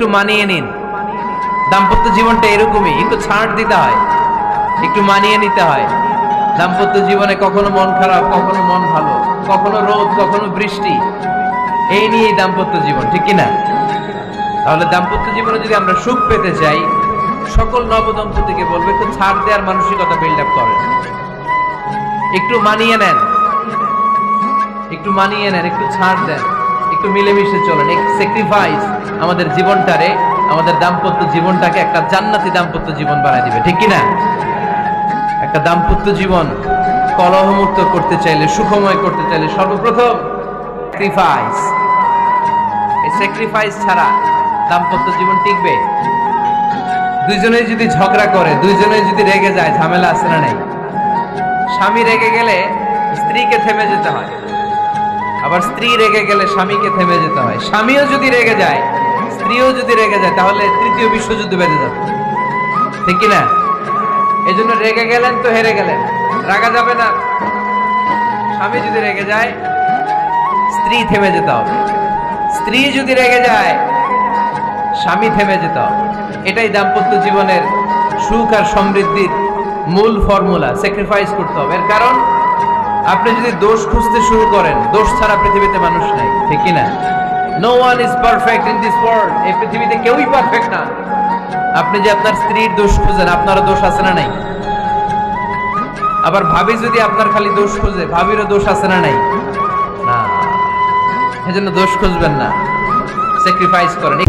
একটু মানিয়ে নিন। দাম্পত্য জীবনটা এরকমই, একটু ছাড় দিতে হয়, একটু মানিয়ে নিতে হয়। দাম্পত্য জীবনে কখনো মন খারাপ, কখনো মন ভালো, কখনো রোদ, কখনো বৃষ্টি, এই নিয়েই দাম্পত্য জীবন, ঠিক কিনা? তাহলে দাম্পত্য জীবনে যদি আমরা সুখ পেতে চাই, সকল নবদম্পতিকে বলবো একটু ছাড় দেওয়ার মানসিকতা বিল্ড আপ করেন। একটু মানিয়ে নেন, একটু মানিয়ে নেন, একটু ছাড় দেন, একটু মিলেমিশে চলেন। এক স্যাক্রিফাইস আমাদের জীবনটারে, আমাদের দাম্পত্য জীবনটাকে একটা জান্নাতি দাম্পত্য জীবন বানায় দিবে, ঠিক কিনা? একটা দাম্পত্য জীবন কলহমুক্ত করতে চাইলে, সুখময় করতে চাইলে সর্বপ্রথম স্যাক্রিফাইস। এই স্যাক্রিফাইস ছাড়া দাম্পত্য জীবন টিকবে? দুইজনে যদি ঝগড়া করে, দুইজনে যদি রেগে যায়, ঝামেলা আছে না নাই? স্বামী রেগে গেলে স্ত্রীকে থেমে যেতে হয়, আবার স্ত্রী রেগে গেলে স্বামীকে থেমে যেতে হয়। স্বামীও যদি রেগে যায়, স্ত্রীও যদি রেগে যায়, তাহলে তৃতীয় বিশ্বযুদ্ধ বেঁধে যাবে, ঠিক কিনা? এই জন্য রেগে গেলেন তো হেরে গেলেন, রাগা যাবে না। স্বামী যদি রেগে যায়, স্ত্রী থেমে যেতে হবে। স্ত্রী যদি রেগে যায়, স্বামী থেমে যেতে হবে। এটাই দাম্পত্য জীবনের সুখ আর সমৃদ্ধির মূল ফর্মুলা। স্যাক্রিফাইস করতে হবে। এর কারণ, আপনি যদি দোষ খুঁজতে শুরু করেন, দোষ ছাড়া পৃথিবীতে মানুষ নাই, ঠিক কিনা? No one is perfect in this world. এই পৃথিবীতে কেউই পারফেক্ট না। আপনি যে আপনার স্ত্রীর দোষ খুঁজেন, আপনারও দোষ আছে না নাই? আবার ভাবি যদি আপনার খালি দোষ খুঁজে, ভাবিরও দোষ আছে না নাই? না, এজন্য দোষ খুঁজবেন না, স্যাক্রিফাইস করেন।